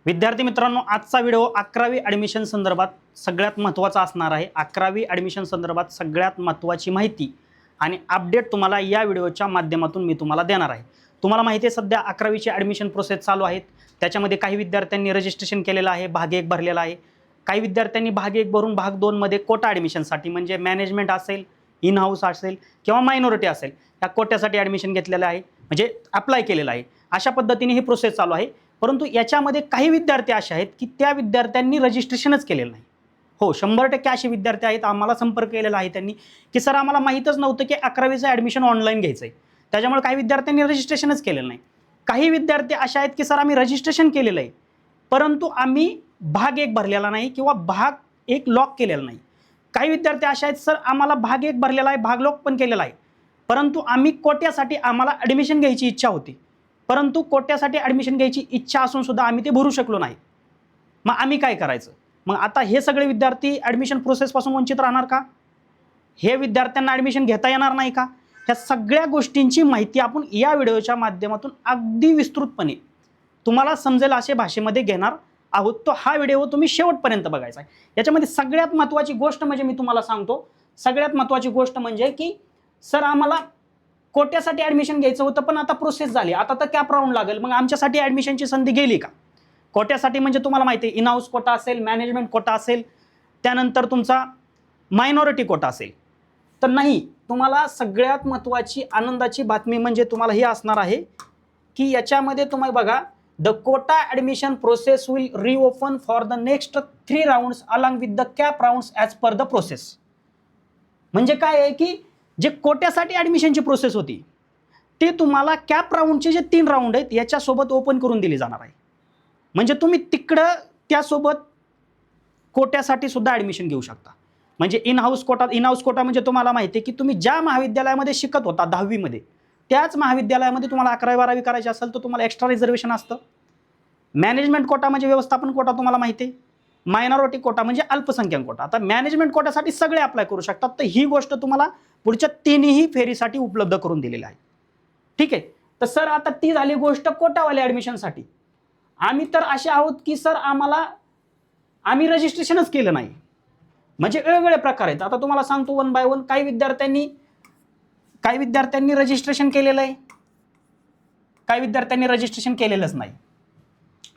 विद्यार्थी मित्रांनो, आजचा व्हिडिओ 11वी ॲडमिशन संदर्भात सगळ्यात महत्त्वाचा असणार आहे। 11वी ॲडमिशन संदर्भात सगळ्यात महत्त्वाची माहिती आणि अपडेट तुम्हाला या व्हिडिओच्या माध्यमातून मी तुम्हाला देणार आहे। तुम्हाला माहिती आहे सध्या 11वीची ॲडमिशन प्रोसेस चालू आहेत। त्याच्यामध्ये काही विद्यार्थ्यांनी रजिस्ट्रेशन केलेलं आहे, भाग 1 भरलेला आहे। काही विद्यार्थ्यांनी भाग 1 भरून भाग 2 मध्ये कोटा ॲडमिशनसाठी म्हणजे मॅनेजमेंट असेल, इन हाऊस असेल किंवा मायनॉरिटी असेल, या कोट्यासाठी ॲडमिशन घेतलेलं आहे, म्हणजे अप्लाय केलेलं आहे। अशा पद्धतीने ही प्रोसेस चालू आहे। परंतु याच्यामध्ये काही विद्यार्थी असे आहेत की त्या विद्यार्थ्यांनी रजिस्ट्रेशनच केलेलं नाही। हो, 100% असे विद्यार्थी आहेत, आम्हाला संपर्क केलेला आहे त्यांनी की सर आम्हाला माहीतच नव्हतं की 11वीचं ॲडमिशन ऑनलाईन घ्यायचं आहे, त्याच्यामुळे काही विद्यार्थ्यांनी रजिस्ट्रेशनच केलेलं नाही। काही विद्यार्थी असे आहेत की सर आम्ही रजिस्ट्रेशन केलेलं आहे, परंतु आम्ही भाग 1 भरलेला नाही किंवा भाग 1 लॉक केलेला नाही। काही विद्यार्थी असे आहेत सर आम्हाला भाग 1 भरलेला आहे, भाग लॉक पण केलेला आहे, परंतु आम्ही कोट्यासाठी आम्हाला ॲडमिशन घ्यायची इच्छा होती, परंतु कोट्यासाठी ॲडमिशन घ्यायची इच्छा असून सुद्धा आम्ही ते भरू शकलो नाही। मग आम्ही काय करायचं? मग आता हे सगळे विद्यार्थी ॲडमिशन प्रोसेसपासून वंचित राहणार का? हे विद्यार्थ्यांना ॲडमिशन घेता येणार नाही का? ह्या सगळ्या गोष्टींची माहिती आपण या व्हिडिओच्या माध्यमातून अगदी विस्तृतपणे तुम्हाला समजेल अशा भाषेमध्ये घेणार आहोत। तो हा व्हिडिओ तुम्ही शेवटपर्यंत बघायचा आहे। याच्यामध्ये सगळ्यात महत्त्वाची गोष्ट म्हणजे मी तुम्हाला सांगतो, सगळ्यात महत्त्वाची गोष्ट म्हणजे की सर आम्हाला कोट्यासाठी ॲडमिशन घ्यायचं होतं, पण आता प्रोसेस झाली, आता तर कॅप राऊंड लागेल, मग आमच्यासाठी ॲडमिशनची संधी गेली का? कोट्यासाठी म्हणजे तुम्हाला माहिती आहे इन हाऊस कोटा असेल, मॅनेजमेंट कोटा असेल, त्यानंतर तुमचा मायनॉरिटी कोटा असेल, तर नाही। तुम्हाला सगळ्यात महत्त्वाची आनंदाची बातमी म्हणजे तुम्हाला ही असणार आहे की याच्यामध्ये तुम्ही बघा, the quota admission process will reopen for the next 3 rounds along with the CAP rounds as per the process. म्हणजे काय आहे की जे कोट्यासाठी ॲडमिशनची प्रोसेस होती ते तुम्हाला कॅप राऊंडचे जे 3 राऊंड आहेत याच्यासोबत ओपन करून दिली जाणार आहे। म्हणजे तुम्ही तिकडं त्यासोबत कोट्यासाठी सुद्धा ॲडमिशन घेऊ शकता। म्हणजे इन हाऊस कोटा म्हणजे तुम्हाला माहिती आहे की तुम्ही ज्या महाविद्यालयामध्ये शिकत होता 10वी मध्ये, त्याच महाविद्यालयामध्ये तुम्हाला 11वी-12वी करायची असेल तर तुम्हाला एक्स्ट्रा रिझर्वेशन असतं। मॅनेजमेंट कोटा म्हणजे व्यवस्थापन कोटा तुम्हाला माहिती आहे। मायनॉरिटी कोटा म्हणजे अल्पसंख्याक कोटा। आता मॅनेजमेंट कोट्यासाठी सगळे अप्लाय करू शकतात, तर ही गोष्ट तुम्हाला पुढच्या 3ही फेरीसाठी उपलब्ध करून दिलेली आहे। ठीक आहे, तर सर आता ती झाली गोष्ट कोटावाल्या ॲडमिशनसाठी। आम्ही तर असे आहोत की सर आम्ही रजिस्ट्रेशनच केलं नाही। म्हणजे वेगवेगळे प्रकार आहेत। आता तुम्हाला सांगतो वन बाय वन। काही विद्यार्थ्यांनी रजिस्ट्रेशन केलेलं आहे, काही विद्यार्थ्यांनी रजिस्ट्रेशन केलेलंच नाही,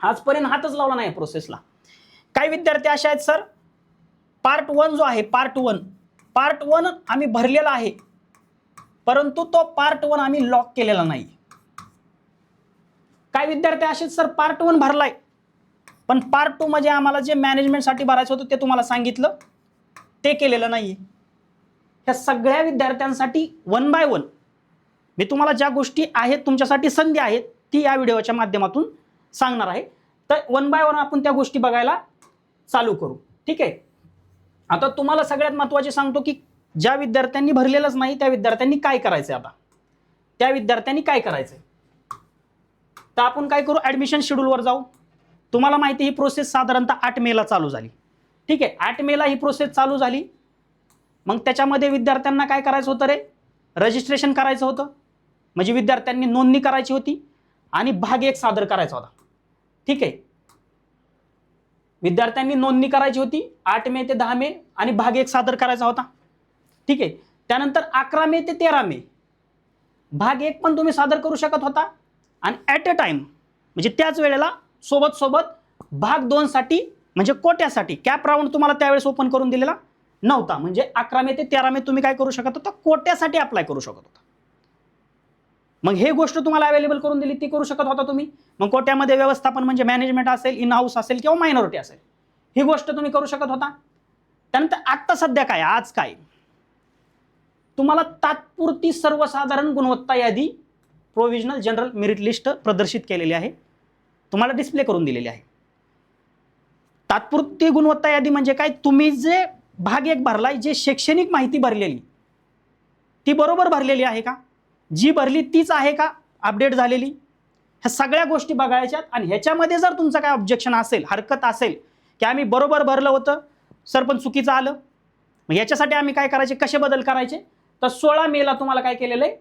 आजपर्यंत हातच लावला नाही प्रोसेसला। काही विद्यार्थी असे आहेत सर पार्ट 1 जो आहे, पार्ट 1 आम्ही भरलेला आहे, परंतु तो पार्ट 1 आम्ही लॉक केलेला नाही। काही विद्यार्थी असेच सर पार्ट 1 भरलाय, पण पार्ट 2 म्हणजे आम्हाला जे मॅनेजमेंटसाठी भरायचं होतं ते तुम्हाला सांगितलं ते केलेलं नाही। ह्या सगळ्या विद्यार्थ्यांसाठी वन बाय वन मी तुम्हाला ज्या गोष्टी आहेत तुमच्यासाठी संधी आहेत ती या व्हिडिओच्या माध्यमातून सांगणार आहे। तर वन बाय वन आपण त्या गोष्टी बघायला चालू करू। ठीक आहे, आता तुम्हाला सगळ्यात महत्त्वाचे सांगतो की ज्या विद्यार्थ्यांनी भरलेलंच नाही त्या विद्यार्थ्यांनी काय करायचं। आता त्या विद्यार्थ्यांनी काय करायचं तर आपण काय करू, ॲडमिशन शेड्यूलवर जाऊ। तुम्हाला माहिती ही प्रोसेस साधारणतः 8 मेला चालू झाली। ठीक आहे, 8 मेला ही प्रोसेस चालू झाली। मग त्याच्यामध्ये विद्यार्थ्यांना काय करायचं होतं रे, रजिस्ट्रेशन करायचं होतं, म्हणजे विद्यार्थ्यांनी नोंदणी करायची होती आणि भाग 1 सादर करायचा होता। ठीक आहे, विद्यार्थ्यांनी नोंदणी करायची होती 8 मे ते 10 मे आणि भाग 1 सादर करायचा होता। ठीक आहे, त्यानंतर 11 मे ते 13 मे भाग 1 पण तुम्ही सादर करू शकत होता आणि ॲट अ टाइम म्हणजे त्याच वेळेला सोबत भाग 2 साठी म्हणजे कोट्यासाठी कॅप राऊंड तुम्हाला त्यावेळेस ओपन करून दिलेला नव्हता। म्हणजे 11 मे ते 13 मे तुम्ही काय करू शकत होता, कोट्यासाठी अप्लाय करू शकत होता। मग हे गोष्ट तुम्हाला अवेलेबल करून दिली ती करू शकत होता तुम्ही। मग कोट्यामध्ये व्यवस्थापन म्हणजे मॅनेजमेंट असेल, इन हाऊस असेल किंवा मायनॉरिटी असेल, ही गोष्ट तुम्ही करू शकत होता। त्यानंतर आता सध्या काय, आज काय, तुम्हाला तात्पुरती सर्वसाधारण गुणवत्ता यादी प्रोव्हिजनल जनरल मेरिट लिस्ट प्रदर्शित केलेली आहे, तुम्हाला डिस्प्ले करून दिलेली आहे। तात्पुरती गुणवत्ता यादी म्हणजे काय, तुम्ही जे भाग 1 भरलाय, जे शैक्षणिक माहिती भरलेली ती बरोबर भरलेली आहे का, जी भरली तीच आहे का अपडेट झालेली, ह्या सगळ्या गोष्टी बघायच्यात। आणि ह्याच्यामध्ये जर तुमचं काय ऑब्जेक्शन असेल, हरकत असेल की आम्ही बरोबर भरलं होतं सर पण चुकीचं आलं, मग याच्यासाठी आम्ही काय करायचे, कसे बदल करायचे, तर 16 मेला तुम्हाला काय केलेलं आहे,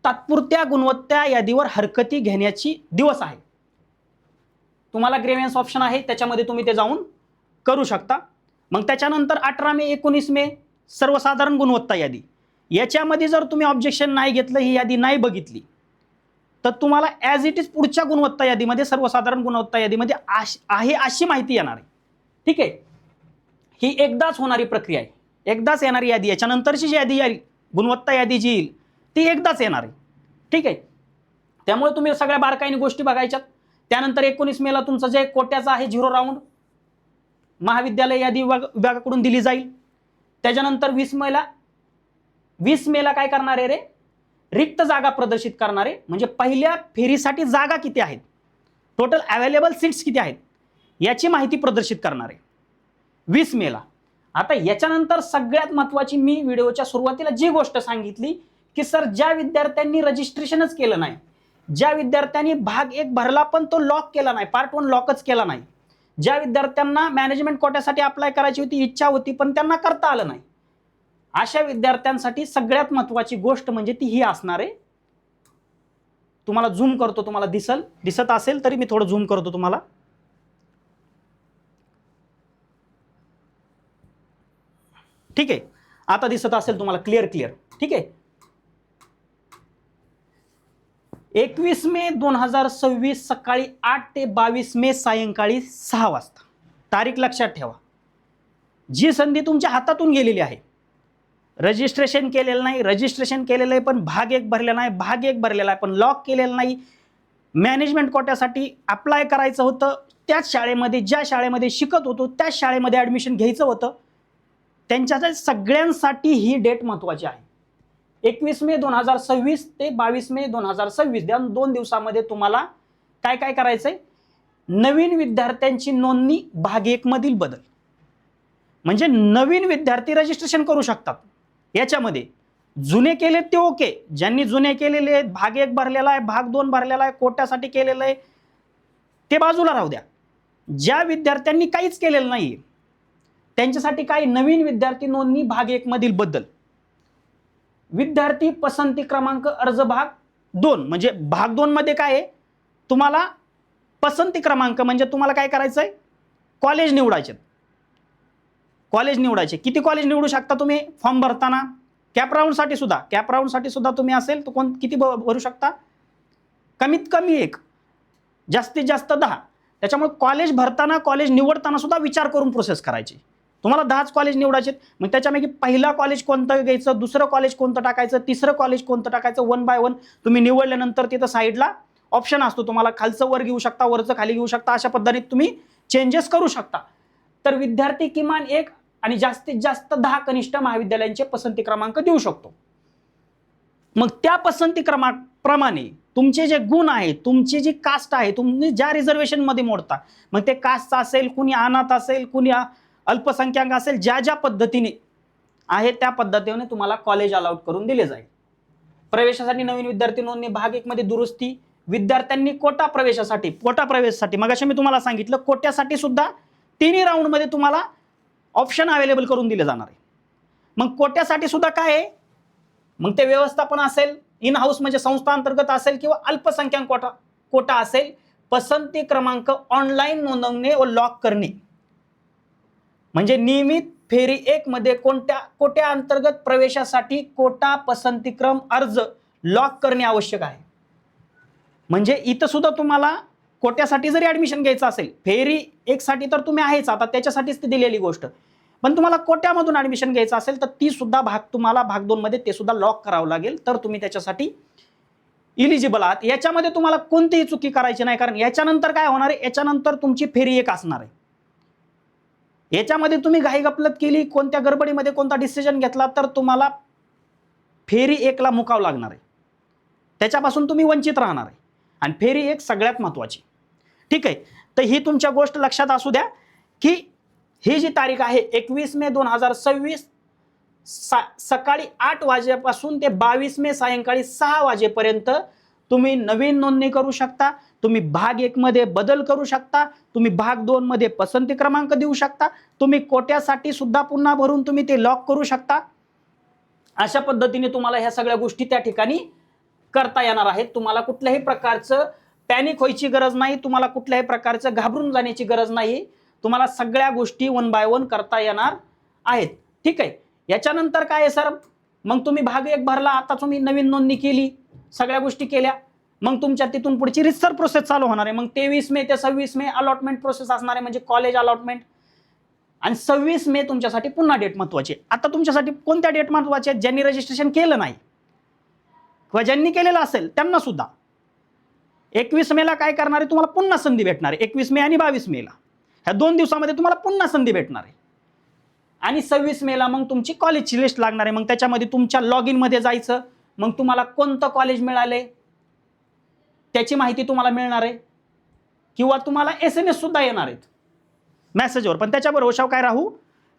तात्पुरत्या गुणवत्ता यादीवर हरकती घेण्याची दिवस आहे। तुम्हाला ग्रेव्हन्स ऑप्शन आहे, त्याच्यामध्ये तुम्ही ते जाऊन करू शकता. मग त्याच्यानंतर 18 मे 19 मे सर्वसाधारण गुणवत्ता यादी. याच्यामध्ये जर तुम्ही ऑब्जेक्शन नाही घेतलं, ही यादी नाही बघितली, तर तुम्हाला ॲज इट इज पुढच्या गुणवत्ता यादीमध्ये, सर्वसाधारण गुणवत्ता यादीमध्ये आहे अशी माहिती येणार आहे. ठीक आहे, ही एकदाच होणारी प्रक्रिया आहे, एकदाच येणारी यादी. याच्यानंतरची जी यादी येईल, गुणवत्ता यादी जी येईल, ती एकदाच येणार आहे. ठीक आहे, त्यामुळे तुम्ही सगळ्या बारकाईने गोष्टी बघायच्यात. त्यानंतर 19 मेला तुमचं जे कोट्याचं आहे 0 राऊंड महाविद्यालय यादी विभागाकडून दिली जाईल. त्याच्यानंतर 20 मेला काय करणार आहे रे, रिक्त जागा प्रदर्शित करणार आहे. म्हणजे पहिल्या फेरीसाठी जागा किती आहेत, टोटल अवेलेबल सीट्स किती आहेत, याची माहिती प्रदर्शित करणार आहे 20 मेला. आता याच्यानंतर सगळ्यात महत्त्वाची, मी व्हिडिओच्या सुरुवातीला जी गोष्ट सांगितली की सर ज्या विद्यार्थ्यांनी रजिस्ट्रेशनच केलं नाही, ज्या विद्यार्थ्यांनी भाग 1 भरला पण तो लॉक केला नाही, पार्ट 1 लॉकच केला नाही, ज्या विद्यार्थ्यांना मॅनेजमेंट कोट्यासाठी अप्लाय करायची होती, इच्छा होती पण त्यांना करता आलं नाही, अशा विद्यार्थ्यांसाठी सगळ्यात महत्त्वाची गोष्ट म्हणजे ती ही असणार आहे. तुम्हाला झूम करतो, तुम्हाला दिसत असेल तरी मी थोडं झूम करतो तुम्हाला. ठीक आहे, आता दिसत असेल तुम्हाला क्लिअर. ठीक आहे, 21 मे 2026 सकाळी 8 ते 22 मे सायंकाळी 6 वाजता. तारीख लक्षात ठेवा. जी संधी तुमच्या हातातून गेलेली आहे, रजिस्ट्रेशन केलेलं नाही, रजिस्ट्रेशन केलेलं आहे पण भाग 1 भरलेला नाही, भाग 1 भरलेला आहे पण लॉक केलेलं नाही, मॅनेजमेंट कोट्यासाठी अप्लाय करायचं होतं, त्याच शाळेमध्ये, ज्या शाळेमध्ये शिकत होतो त्याच शाळेमध्ये ॲडमिशन घ्यायचं होतं, त्यांच्या सगळ्यांसाठी ही डेट महत्त्वाची आहे. 21 मे 2026 ते 22 मे 2026 या 2 दिवसामध्ये तुम्हाला काय काय करायचंय, नवीन विद्यार्थ्यांची नोंदणी भाग 1 मधील बदल, म्हणजे नवीन विद्यार्थी रजिस्ट्रेशन करू शकतात. याच्यामध्ये जुने केले ते ओके, ज्यांनी जुने केलेले आहेत, भाग 1 भरलेला आहे, भाग 2 भरलेला आहे, कोट्यासाठी केलेलं आहे, ते बाजूला राहू द्या. ज्या विद्यार्थ्यांनी काहीच केलेलं नाही त्यांच्यासाठी काय, नवीन विद्यार्थी नोंदणी भाग 1 मधील बदल, विद्यार्थी पसंती क्रमांक अर्ज भाग 2. म्हणजे भाग 2 मध्ये काय आहे, तुम्हाला पसंती क्रमांक म्हणजे तुम्हाला काय करायचंय, कॉलेज निवडायचे. किती कॉलेज निवडू शकता तुम्ही फॉर्म भरताना, कॅप राऊंडसाठी सुद्धा तुम्ही असेल तर किती भरू शकता, कमीत कमी 1, जास्तीत जास्त 10. त्याच्यामुळे कॉलेज भरताना, कॉलेज निवडताना सुद्धा विचार करून प्रोसेस करायची. तुम्हाला 10च कॉलेज निवडायचे, मग त्याच्यापैकी पहिला कॉलेज कोणतं घ्यायचं, दुसरं कॉलेज कोणतं टाकायचं, तिसरं कॉलेज कोणतं टाकायचं, 1 बाय 1 तुम्ही निवडल्यानंतर तिथं साईडला ऑप्शन असतो, तुम्हाला खालचं वर घेऊ शकता, वरचं खाली घेऊ शकता, अशा पद्धतीने तुम्ही चेंजेस करू शकता. तर विद्यार्थी किमान 1 आणि जास्तीत जास्त 10 कनिष्ठ महाविद्यालयांचे पसंती क्रमांक देऊ शकतो. मग त्या पसंती क्रमांकाप्रमाणे तुमचे जे गुण आहेत, तुमची जी कास्ट आहे, तुम्ही ज्या रिझर्वेशनमध्ये मोडता, मग ते कास्टचं असेल, कुणी अनाथ असेल, कुणी अल्पसंख्याक असेल, ज्या पद्धतीने आहे त्या पद्धतीने तुम्हाला कॉलेज अलाउट करून दिले जाईल. प्रवेशासाठी नवीन विद्यार्थी नोंदणी भाग 1 मध्ये दुरुस्ती, विद्यार्थ्यांनी कोटा प्रवेशासाठी मगाशी मी तुम्हाला सांगितलं, कोट्यासाठी सुद्धा 3 राऊंडमध्ये तुम्हाला ऑप्शन अवेलेबल करून दिले जाणार आहे. मग कोट्यासाठी सुद्धा काय आहे, मग ते व्यवस्थापन असेल, इन हाऊस म्हणजे संस्था अंतर्गत असेल, किंवा अल्पसंख्याक कोटा असेल, पसंती क्रमांक ऑनलाईन नोंदवणे व लॉक करणे. म्हणजे नियमित फेरी 1 मध्ये कोट्या अंतर्गत प्रवेशासाठी कोटा पसंतीक्रम अर्ज लॉक करणे आवश्यक आहे. म्हणजे इथं सुद्धा तुम्हाला कोट्यासाठी जरी ऍडमिशन घ्यायचं असेल, फेरी 1 साठी तर तुम्ही आहेच, आता त्याच्यासाठीच ती दिलेली गोष्ट, पण तुम्हाला कोट्यामधून ऍडमिशन घ्यायचं असेल तर ती सुद्धा तुम्हाला भाग 2 मध्ये ते सुद्धा लॉक करावं लागेल, तर तुम्ही त्याच्यासाठी इलिजिबल आहात. याच्यामध्ये तुम्हाला कोणतीही चुकी करायची नाही, कारण याच्यानंतर काय होणार आहे, याच्यानंतर तुमची फेरी 1 असणार आहे. याच्यामध्ये तुम्ही घाई गपलत केली, कोणत्या गडबडीमध्ये कोणता डिसिजन घेतला, तर तुम्हाला फेरी 1 ला मुकावं लागणार आहे, त्याच्यापासून तुम्ही वंचित राहणार आहे. आणि फेरी 1 सगळ्यात महत्त्वाची. ठीक आहे, तर ही तुमच्या गोष्ट लक्षात असू द्या की ही जी तारीख आहे 21 मे 2026 सकाळी 8 वाजेपासून ते 22 मे सायंकाळी 6 वाजेपर्यंत तुम्ही नवीन नोंदणी करू शकता, तुम्ही भाग 1 मध्ये बदल करू शकता, तुम्ही भाग 2 मध्ये पसंती क्रमांक देऊ शकता, तुम्ही कोट्यासाठी सुद्धा पुन्हा भरून तुम्ही ते लॉक करू शकता. अशा पद्धतीने तुम्हाला ह्या सगळ्या गोष्टी त्या ठिकाणी करता येणार आहेत. तुम्हाला कुठल्याही प्रकारचं पॅनिक व्हायची गरज नाही, तुम्हाला कुठल्याही प्रकारचं घाबरून जाण्याची गरज नाही. तुम्हाला सगळ्या गोष्टी 1 बाय 1 करता येणार आहेत. ठीक आहे. याच्यानंतर काय आहे सर, मग तुम्ही भाग 1 भरला, आता तुम्ही नवीन नोंदणी केली, सगळ्या गोष्टी केल्या, मग तुमच्या तिथून पुढची रिसर प्रोसेस चालू होणार आहे. मग 23 मे ते 26 मे अलॉटमेंट प्रोसेस असणार आहे, म्हणजे कॉलेज अलॉटमेंट. आणि 26 मे तुमच्यासाठी पुन्हा डेट महत्वाची. आता तुमच्यासाठी कोणत्या डेट महत्वाच्या आहेत? ज्यांनी रजिस्ट्रेशन केलं नाही किंवा ज्यांनी केलेलं असेल त्यांना सुद्धा 21 मेला काय करणार आहे, तुम्हाला पुन्हा संधी भेटणार आहे. 21 मे आणि 22 मेला ह्या 2 दिवसामध्ये तुम्हाला पुन्हा संधी भेटणार आहे. आणि 26 मेला मग तुमची कॉलेजची लिस्ट लागणार आहे. मग त्याच्यामध्ये तुमच्या लॉग इन मध्ये जायचं, मग तुम्हाला कोणतं कॉलेज मिळाले त्याची माहिती तुम्हाला मिळणार आहे, किंवा तुम्हाला SMS सुद्धा येणार आहेत मेसेजवर. पण त्याच्यावर होशाव काय राहू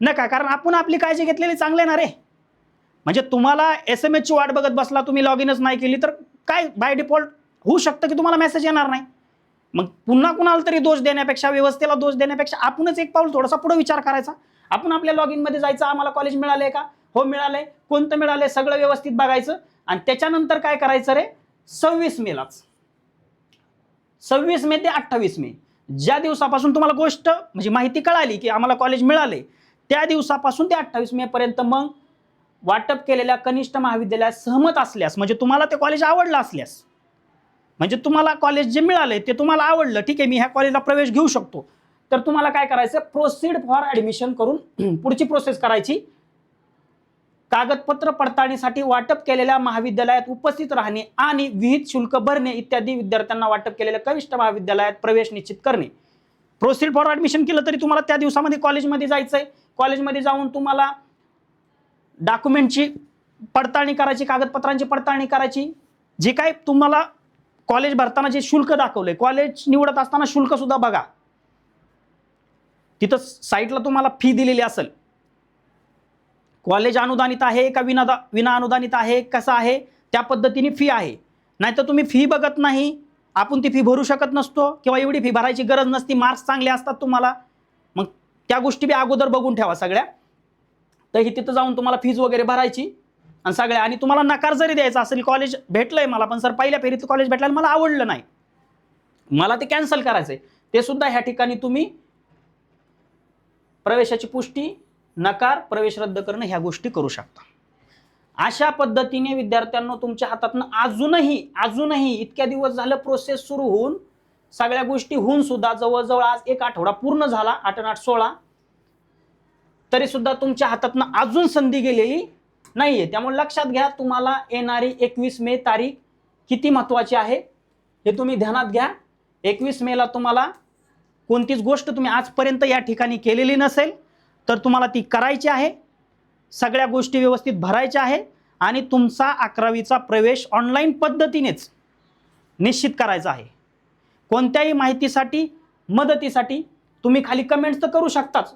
नका, कारण आपण आपली काळजी घेतलेली चांगले ना रे. म्हणजे तुम्हाला SMS ची वाट बघत बसला, तुम्ही लॉग इनच नाही केली तर काय बाय डिफॉल्ट होऊ शकतं की तुम्हाला मेसेज येणार नाही. मग पुन्हा कुणाला तरी दोष देण्यापेक्षा, व्यवस्थेला दोष देण्यापेक्षा आपणच एक पाऊल थोडासा पुढे विचार करायचा. आपण आपल्या लॉग इन मध्ये जायचं, आम्हाला कॉलेज मिळालंय का, हो मिळालंय, कोणतं मिळालंय, सगळं व्यवस्थित बघायचं. आणि त्याच्यानंतर काय करायचं रे, 26 मेलाच, 26 मे ते 28 मे ज्या दिवसापासून तुम्हाला गोष्ट म्हणजे माहिती कळाली की आम्हाला कॉलेज मिळाले, त्या दिवसापासून ते 28 मे पर्यंत मग वाटप केलेल्या कनिष्ठ महाविद्यालयात सहमत असल्यास, म्हणजे तुम्हाला ते कॉलेज आवडलं असल्यास, म्हणजे तुम्हाला कॉलेज जे मिळाले ते तुम्हाला आवडलं, ठीक आहे मी ह्या कॉलेजला प्रवेश घेऊ शकतो, तर तुम्हाला काय करायचं, प्रोसीड फॉर ऍडमिशन करून पुढची प्रोसेस करायची. कागदपत्र पडताळणीसाठी वाटप केलेल्या महाविद्यालयात उपस्थित राहणे आणि विहित शुल्क भरणे इत्यादी विद्यार्थ्यांना वाटप केलेल्या कनिष्ठ महाविद्यालयात प्रवेश निश्चित करणे. प्रोसीड फॉर ऍडमिशन केलं तरी तुम्हाला त्या दिवसामध्ये कॉलेजमध्ये जायचंय. कॉलेजमध्ये जाऊन तुम्हाला डॉक्युमेंटची पडताळणी करायची, कागदपत्रांची पडताळणी करायची. जे काय तुम्हाला कॉलेज भरताना जे शुल्क दाखवलंय, कॉलेज निवडत असताना शुल्क सुद्धा बघा, तिथं साईटला तुम्हाला फी दिलेली असेल. कॉलेज अनुदानित आहे का विना अनुदानित आहे, कसं आहे, त्या पद्धतीने फी आहे. नाहीतर तुम्ही फी बघत नाही, आपण ती फी भरू शकत नसतो किंवा एवढी फी भरायची गरज नसती, मार्क्स चांगले असतात तुम्हाला, मग त्या गोष्टी बी अगोदर बघून ठेवा सगळ्या. तर ही तिथं जाऊन तुम्हाला फीज वगैरे भरायची आणि सगळ्या. आणि तुम्हाला नकार जरी द्यायचा असेल, कॉलेज भेटलंय मला पण सर पहिल्या फेरीत कॉलेज भेटलं मला आवडलं नाही, मला ते कॅन्सल करायचंय, ते सुद्धा ह्या ठिकाणी तुम्ही प्रवेशाची पुष्टी, नकार, प्रवेश रद्द करणं ह्या गोष्टी करू शकता. अशा पद्धतीने विद्यार्थ्यांनो तुमच्या हातातनं अजूनही इतक्या दिवस झालं प्रोसेस सुरू होऊन, सगळ्या गोष्टी होऊन सुद्धा जवळजवळ आज 1 आठवडा पूर्ण झाला, 8 आणि 8 16, तरी सुद्धा तुमच्या हातातनं अजून संधी गेलेली नाहीये. त्यामुळे लक्षात घ्या, तुम्हाला येणारी 21 मे तारीख किती महत्वाची आहे हे तुम्ही ध्यानात घ्या. 21 मेला तुम्हाला कोणतीच गोष्ट तुम्ही आजपर्यंत या ठिकाणी केलेली नसेल तर तुम्हाला ती करायची आहे. सगळ्या गोष्टी व्यवस्थित भरायच्या आहे आणि तुमचा 11वीचा प्रवेश ऑनलाईन पद्धतीनेच निश्चित करायचा आहे. कोणत्याही माहितीसाठी, मदतीसाठी तुम्ही खाली कमेंट्स तर करू शकताच,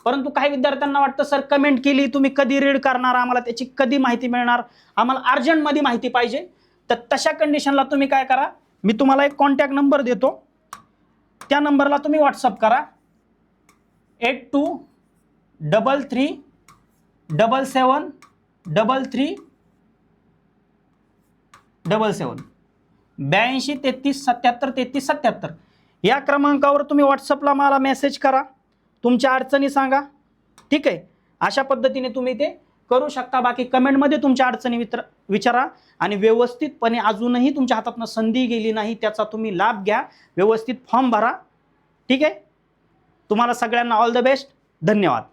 परंतु काही विद्यार्थ्यांना वाटतं सर कमेंट केली तुम्ही कधी रीड करणार, आम्हाला त्याची कधी माहिती मिळणार, आम्हाला अर्जंटमध्ये माहिती पाहिजे. तर तशा कंडिशनला तुम्ही काय करा, मी तुम्हाला एक कॉन्टॅक्ट नंबर देतो, त्या नंबरला तुम्ही व्हॉट्सअप करा 8233773377 82 33 77 33 77 या क्रमांकावर तुम्ही व्हॉट्सअपला मला मेसेज करा, तुमच्या अडचणी सांगा. ठीक आहे, अशा पद्धतीने तुम्ही ते करू शकता. बाकी कमेंटमध्ये तुमच्या अडचणी विचारा आणि व्यवस्थितपणे अजूनही तुमच्या हातातनं संधी गेली नाही त्याचा तुम्ही लाभ घ्या, व्यवस्थित फॉर्म भरा. ठीक आहे, तुम्हाला सगळ्यांना ऑल द बेस्ट, धन्यवाद.